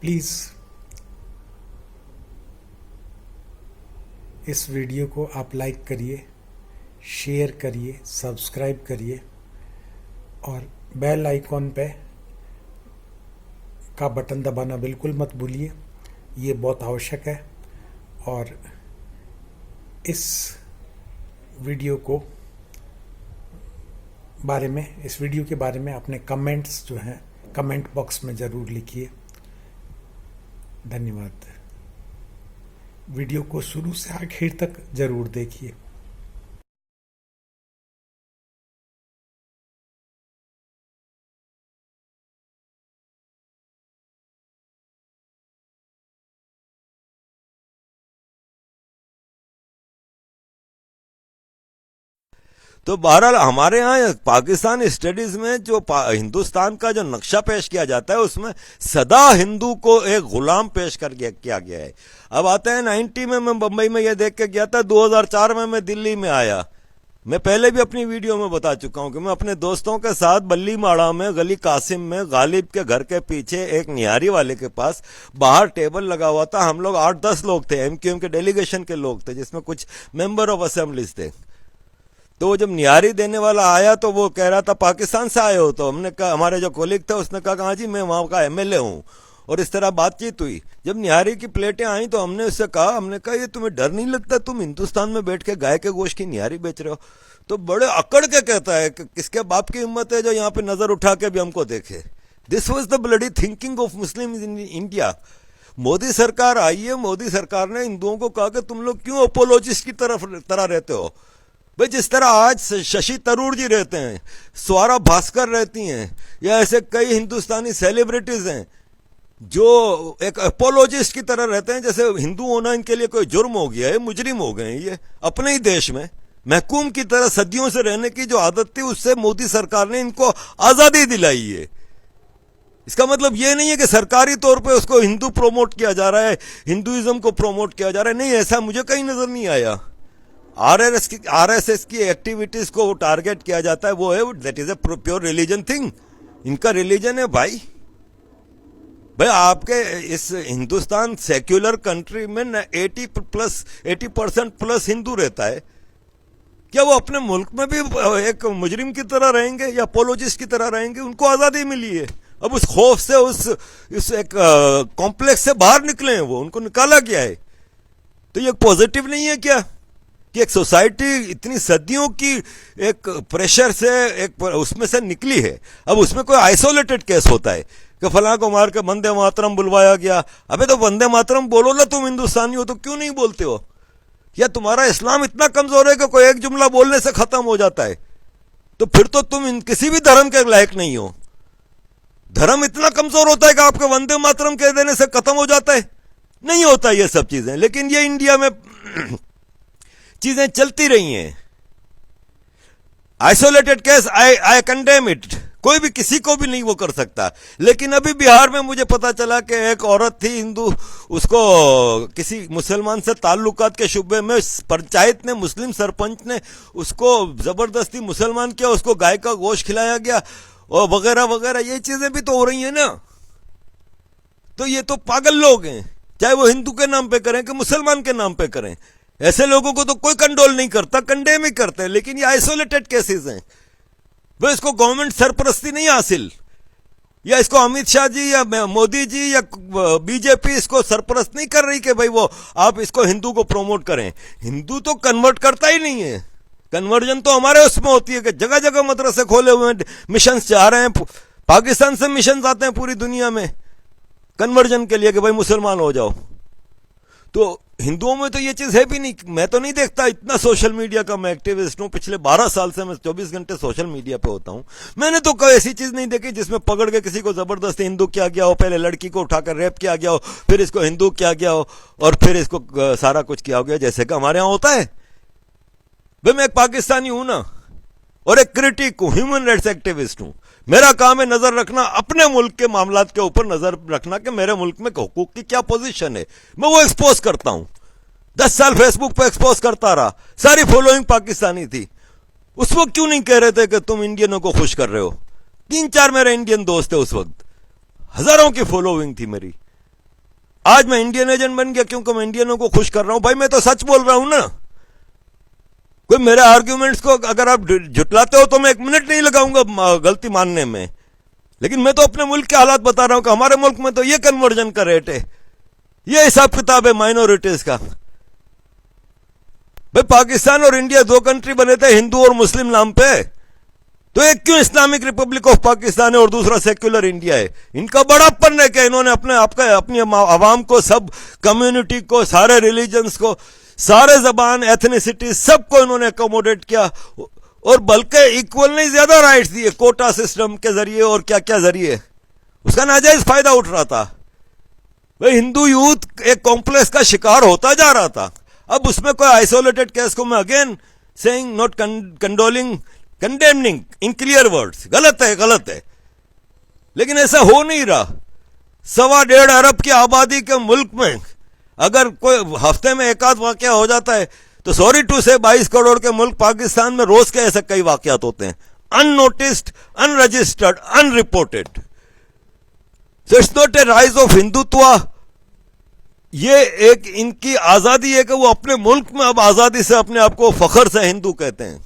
Please इस video को आप लाइक करिए, शेयर करिए, सब्सक्राइब करिए और बेल आइकॉन पे का बटन दबाना बिल्कुल मत भूलिए, ये बहुत आवश्यक है। और इस वीडियो के बारे में अपने कमेंट्स जो हैं कमेंट बॉक्स में ज़रूर लिखिए। धन्यवाद। वीडियो को शुरू से आखिर तक ज़रूर देखिए। तो बहरहाल हमारे यहाँ पाकिस्तान स्टडीज में जो हिंदुस्तान का जो नक्शा पेश किया जाता है उसमें सदा हिंदू को एक गुलाम पेश कर किया गया है। अब आते हैं 90 में मैं बंबई में ये देख के गया था, 2004 में मैं दिल्ली में आया। मैं पहले भी अपनी वीडियो में बता चुका हूं कि मैं अपने दोस्तों के साथ बल्ली माड़ा में गली कासिम में गालिब के घर के पीछे एक निहारी वाले के पास बाहर टेबल लगा हुआ था। हम लोग 8-10 लोग थे, एमक्यूएम के डेलीगेशन के लोग थे, जिसमें कुछ मेंबर ऑफ असेंबलीज थे। तो जब निहारी देने वाला आया तो वो कह रहा था पाकिस्तान से आए हो? तो हमने कहा, हमारे जो कोलीग थे उसने कहा हाँ जी मैं वहां का एमएलए हूं। और इस तरह बातचीत हुई। जब निहारी की प्लेटें आई तो हमने उससे कहा, हमने कहा ये तुम्हें डर नहीं लगता, तुम हिंदुस्तान में बैठ के गाय के गोश्त की निहारी बेच रहे हो? तो बड़े अकड़ के कहता है कि किसके बाप की हिम्मत है जो यहाँ पे नजर उठा के भी हमको देखे। This was the bloody thinking of Muslim in India. Modi सरकार आई है, मोदी सरकार ने हिंदुओं को कहा कि तुम लोग क्यों अपोलोजिस्ट की तरह रहते हो भाई। जिस तरह आज शशि तरूर जी रहते हैं, स्वरा भास्कर रहती हैं, या ऐसे कई हिंदुस्तानी सेलिब्रिटीज हैं जो एक अपोलोजिस्ट की तरह रहते हैं, जैसे हिंदू होना इनके लिए कोई जुर्म हो गया है, मुजरिम हो गए हैं। ये अपने ही देश में महकूम की तरह सदियों से रहने की जो आदत थी, उससे मोदी सरकार ने इनको आजादी दिलाई है। इसका मतलब ये नहीं है कि सरकारी तौर पे उसको हिंदू प्रोमोट किया जा रहा है, हिंदुइज्म को प्रोमोट किया जा रहा है। नहीं, ऐसा मुझे कहीं नजर नहीं आया। आरएसएस की एक्टिविटीज को टारगेट किया जाता है, वो है that is a pure religion thing. इनका रिलीजन है भाई। आपके इस हिंदुस्तान सेक्युलर कंट्री में 80% प्लस हिंदू रहता है। क्या वो अपने मुल्क में भी एक मुजरिम की तरह रहेंगे या अपोलोजिस्ट की तरह रहेंगे? उनको आजादी मिली है। अब उस खौफ से, उस एक कॉम्प्लेक्स से बाहर निकले हैं, वो उनको निकाला गया है। तो ये पॉजिटिव नहीं है क्या कि एक सोसाइटी इतनी सदियों की एक प्रेशर से, एक उसमें से निकली है। अब उसमें कोई आइसोलेटेड केस होता है कि फलां को मार के वंदे मातरम बुलवाया गया। अबे तो वंदे मातरम बोलो ना, तुम हिंदुस्तानी हो तो क्यों नहीं बोलते हो? या तुम्हारा इस्लाम इतना कमजोर है कि कोई एक जुमला बोलने से खत्म हो जाता है? तो फिर तो तुम किसी भी धर्म के लायक नहीं हो। धर्म इतना कमजोर होता है कि आपके वंदे मातरम कह देने से खत्म हो जाता है? नहीं होता ये सब चीजें। लेकिन ये इंडिया में चीजें चलती रही हैं। Isolated case, I condemn it. कोई भी किसी को भी नहीं वो कर सकता। लेकिन अभी बिहार में मुझे पता चला कि एक औरत थी हिंदू, उसको किसी मुसलमान से ताल्लुकात के शुबे में पंचायत ने, मुस्लिम सरपंच ने उसको जबरदस्ती मुसलमान किया, उसको गाय का गोश्त खिलाया गया और वगैरह वगैरह। ये चीजें भी तो हो रही हैं ना। तो ये तो पागल लोग हैं, चाहे वो हिंदू के नाम पे करें कि मुसलमान के नाम पे करें। ऐसे लोगों को तो कोई कंट्रोल नहीं करता, कंडेम ही करते हैं। लेकिन ये आइसोलेटेड केसेस हैं। वो इसको गवर्नमेंट सरपरस्ती नहीं हासिल, या इसको अमित शाह जी या मोदी जी या बीजेपी इसको सरपरस्त नहीं कर रही कि भाई वो आप इसको हिंदू को प्रमोट करें। हिंदू तो कन्वर्ट करता ही नहीं है। कन्वर्जन तो हमारे उसमें होती है कि जगह जगह मदरसे खोले हुए हैं, मिशन जा रहे हैं। पाकिस्तान से मिशन आते हैं पूरी दुनिया में कन्वर्जन के लिए कि भाई मुसलमान हो जाओ। तो हिंदुओं में तो ये चीज है भी नहीं। मैं तो नहीं देखता इतना सोशल मीडिया का। मैं एक्टिविस्ट हूं, पिछले 12 साल से मैं 24 घंटे सोशल मीडिया पे होता हूं। मैंने तो कोई ऐसी चीज नहीं देखी जिसमें पकड़ के किसी को जबरदस्ती हिंदू किया गया हो, पहले लड़की को उठाकर रेप किया गया हो, फिर इसको हिंदू किया गया हो और फिर इसको सारा कुछ किया गया जैसे कि हमारे यहां होता है। भाई मैं एक पाकिस्तानी हूं ना, और एक क्रिटिक हूं, ह्यूमन राइट्स एक्टिविस्ट हूं। मेरा काम है नजर रखना, अपने मुल्क के मामलात के ऊपर नजर रखना कि मेरे मुल्क में हुकूक की क्या पोजीशन है। मैं वो एक्सपोज करता हूं। 10 साल फेसबुक पे एक्सपोज करता रहा, सारी फॉलोइंग पाकिस्तानी थी। उस वक्त क्यों नहीं कह रहे थे कि तुम इंडियनों को खुश कर रहे हो? 3-4 मेरे इंडियन दोस्त थे उस वक्त, हजारों की फॉलोइंग थी मेरी। आज मैं इंडियन एजेंट बन गया क्योंकि मैं इंडियनों को खुश कर रहा हूं। भाई मैं तो सच बोल रहा हूं ना। कोई मेरे आर्ग्यूमेंट्स को अगर आप झुटलाते हो तो मैं 1 मिनट नहीं लगाऊंगा गलती मानने में, लेकिन मैं तो अपने मुल्क के हालात बता रहा हूं कि हमारे मुल्क में तो ये कन्वर्जन का रेट है, ये हिसाब किताब है माइनॉरिटीज का। भाई पाकिस्तान और इंडिया 2 कंट्री बने थे हिंदू और मुस्लिम नाम पे, तो एक क्यों इस्लामिक रिपब्लिक ऑफ पाकिस्तान है और दूसरा सेक्युलर इंडिया है? इनका बड़ापन है कि इन्होंने अपनी आवाम को, सब कम्युनिटी को, सारे रिलीजन्स को, सारे जबान, एथनिसिटी, सबको इन्होंने अकोमोडेट किया, और बल्कि इक्वल नहीं ज्यादा राइट्स दिए कोटा सिस्टम के जरिए और क्या क्या जरिए। उसका नाजायज फायदा उठ रहा था। भाई हिंदू यूथ एक कॉम्प्लेक्स का शिकार होता जा रहा था। अब उसमें कोई आइसोलेटेड केस को मैं again saying, not condoling, condemning in clear words, गलत है, लेकिन ऐसा हो नहीं रहा। 1.25 अरब की आबादी के मुल्क में अगर कोई हफ्ते में एक आध वाकया हो जाता है तो सॉरी टू से 22 करोड़ के मुल्क पाकिस्तान में रोज के ऐसे कई वाकयात होते हैं, unnoticed, unregistered, unreported. So it's not a rise of Hindutva, ये एक इनकी आजादी है कि वो अपने मुल्क में अब आजादी से अपने आप को फखर से हिंदू कहते हैं।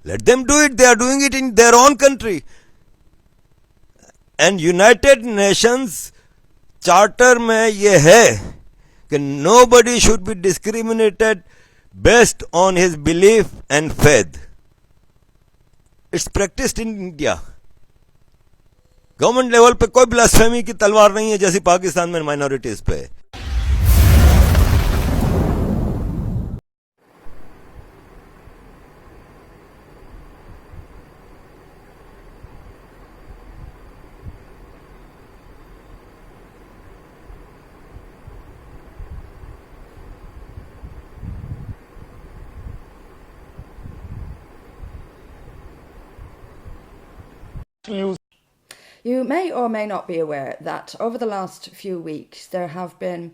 Let them do it. They are doing it in their own country. And United Nations Charter में ये है कि nobody should be discriminated based on his belief and faith. It's practiced in India. Government level पे कोई blasphemy की तलवार नहीं है जैसी पाकिस्तान में माइनॉरिटीज पे है। You may or may not be aware that over the last few weeks there have been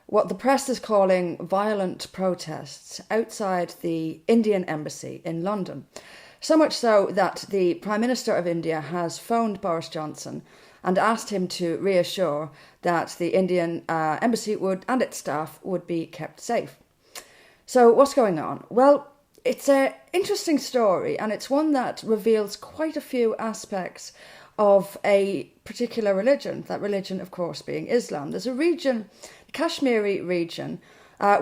what the press is calling violent protests outside the Indian embassy in London. So much so that the Prime Minister of India has phoned Boris Johnson and asked him to reassure that the Indian embassy and its staff would be kept safe. So what's going on? Well, it's an interesting story, and it's one that reveals quite a few aspects of a particular religion, that religion, of course, being Islam. There's a region, the Kashmiri region,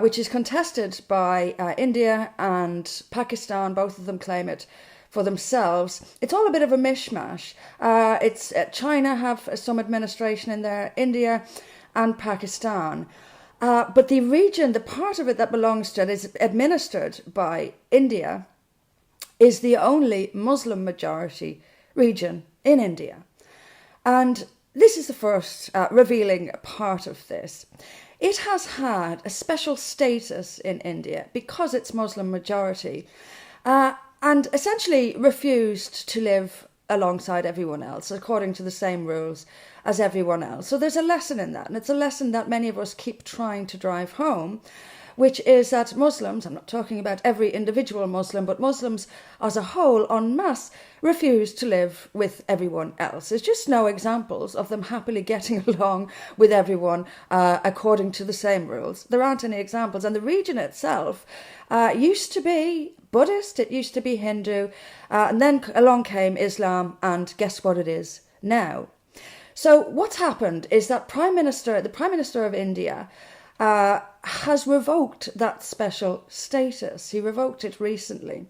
which is contested by India and Pakistan. Both of them claim it for themselves. It's all a bit of a mishmash. It's China have some administration in there, India and Pakistan. But the region, the part of it that belongs to it, is administered by India, is the only Muslim majority region in India. And this is the first revealing part of this. It has had a special status in India because it's Muslim majority, and essentially refused to live alongside everyone else according to the same rules as everyone else. So there's a lesson in that, and it's a lesson that many of us keep trying to drive home, which is that Muslims, I'm not talking about every individual Muslim, but Muslims as a whole en masse refuse to live with everyone else. There's just no examples of them happily getting along with everyone according to the same rules. There aren't any examples, and the region itself used to be Buddhist, it used to be Hindu, and then along came Islam, and guess what it is now? So what's happened is that the Prime Minister of India has revoked that special status. He revoked it recently.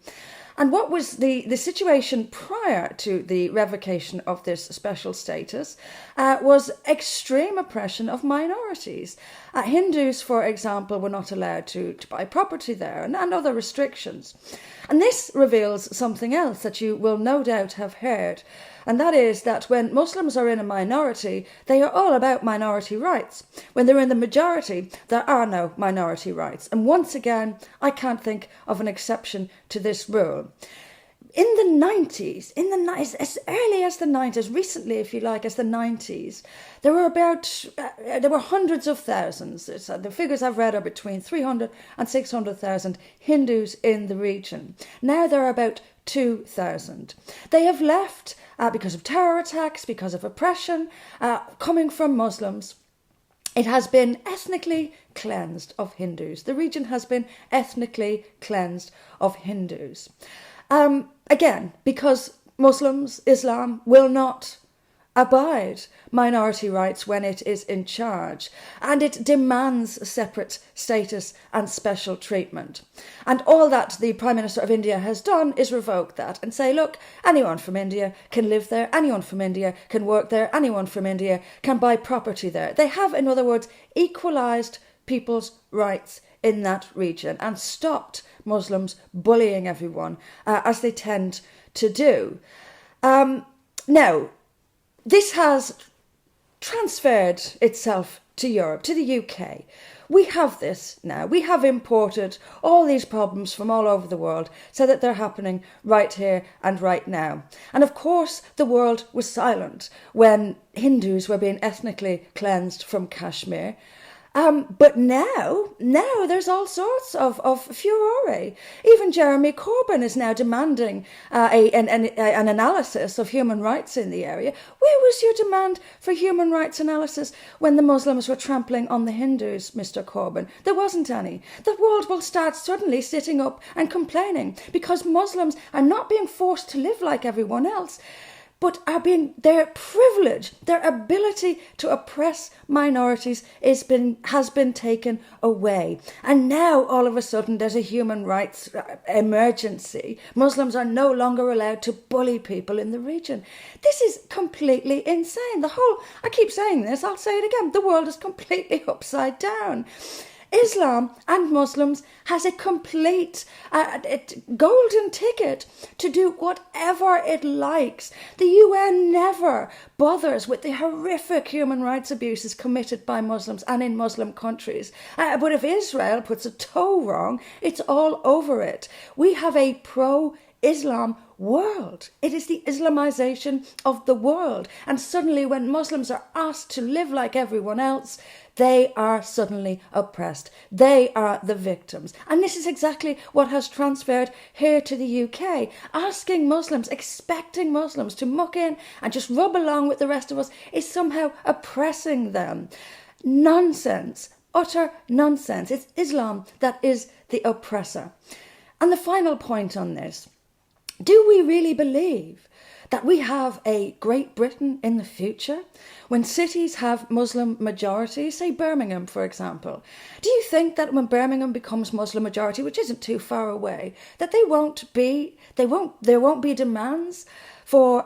And what was the situation prior to the revocation of this special status was extreme oppression of minorities. Hindus, for example, were not allowed to buy property there, and other restrictions. And this reveals something else that you will no doubt have heard, and that is that when Muslims are in a minority, they are all about minority rights. When they're in the majority, there are no minority rights. And once again, I can't think of an exception to this rule. In the 90s, as early as the 90s, recently, if you like, as the 90s, there were hundreds of thousands. The figures I've read are between 300 and 600,000 Hindus in the region. Now there are about 2,000. They have left because of terror attacks, because of oppression coming from Muslims. it has been ethnically cleansed of Hindus. The region has been ethnically cleansed of Hindus. Again, because Muslims, Islam will not abide minority rights when it is in charge, and it demands separate status and special treatment. And all that the Prime Minister of India has done is revoke that and say, look, anyone from India can live there, anyone from India can work there, anyone from India can buy property there. They have, in other words, equalised people's rights in that region and stopped Muslims bullying everyone, as they tend to do. Now, this has transferred itself to Europe, to the UK. We have this now. We have imported all these problems from all over the world so that they're happening right here and right now. And of course, the world was silent when Hindus were being ethnically cleansed from Kashmir. But now there's all sorts of furore. Even Jeremy Corbyn is now demanding an analysis of human rights in the area. Where was your demand for human rights analysis when the Muslims were trampling on the Hindus, Mr. Corbyn? There wasn't any. The world will start suddenly sitting up and complaining because Muslims are not being forced to live like everyone else, but their privilege, their ability to oppress minorities has been taken away. And now, all of a sudden, there's a human rights emergency. Muslims are no longer allowed to bully people in the region. This is completely insane. I keep saying this, I'll say it again, the world is completely upside down. Islam and Muslims has a complete golden ticket to do whatever it likes. The UN never bothers with the horrific human rights abuses committed by Muslims and in Muslim countries. But if Israel puts a toe wrong, it's all over it. We have a pro-Islam world. It is the Islamization of the world. And suddenly when Muslims are asked to live like everyone else, they are suddenly oppressed. They are the victims. And this is exactly what has transferred here to the UK. Asking Muslims, expecting Muslims to muck in and just rub along with the rest of us is somehow oppressing them. Nonsense. Utter nonsense. It's Islam that is the oppressor. And the final point on this, do we really believe that we have a Great Britain in the future when cities have Muslim majorities, say Birmingham, for example? Do you think that when Birmingham becomes Muslim majority, which isn't too far away, that there won't be demands for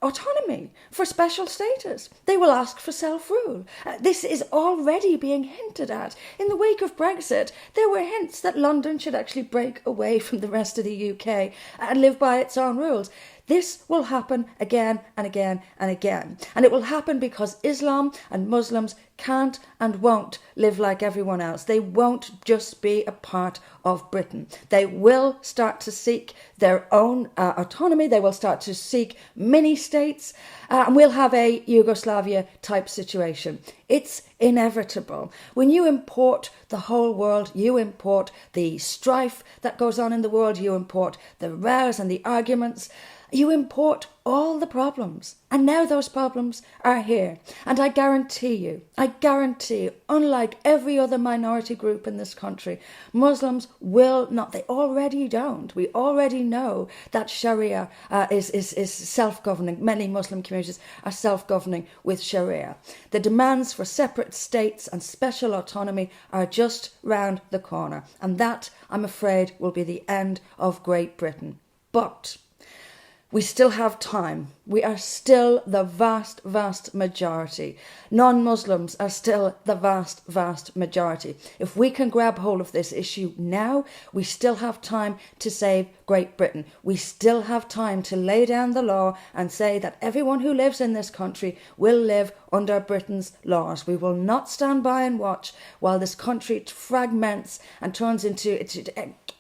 autonomy, for special status? They will ask for self-rule. This is already being hinted at. In the wake of Brexit, there were hints that London should actually break away from the rest of the UK and live by its own rules. This will happen again and again and again. And it will happen because Islam and Muslims can't and won't live like everyone else. They won't just be a part of Britain. They will start to seek their own autonomy. They will start to seek mini-states. And we'll have a Yugoslavia type situation. It's inevitable. When you import the whole world, you import the strife that goes on in the world, you import the rows and the arguments, you import all the problems. And now those problems are here. And I guarantee you, unlike every other minority group in this country, Muslims will not, they already don't. We already know that Sharia is self-governing. Many Muslim communities are self-governing with Sharia. The demands for separate states and special autonomy are just round the corner. And that, I'm afraid, will be the end of Great Britain. But we still have time. We are still the vast, vast majority. Non-Muslims are still the vast, vast majority. If we can grab hold of this issue now, we still have time to save Great Britain. We still have time to lay down the law and say that everyone who lives in this country will live under Britain's laws. We will not stand by and watch while this country fragments and turns into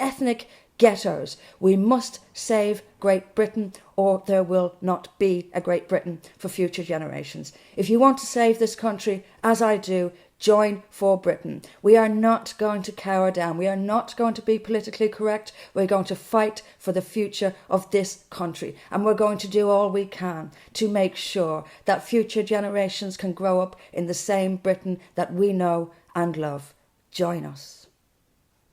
ethnic ghettos. We must save Great Britain, or there will not be a Great Britain for future generations. If you want to save this country, as I do, Join for Britain. We are not going to cower down. We are not going to be politically correct. We're going to fight for the future of this country. And we're going to do all we can to make sure that future generations can grow up in the same Britain that we know and love. Join us.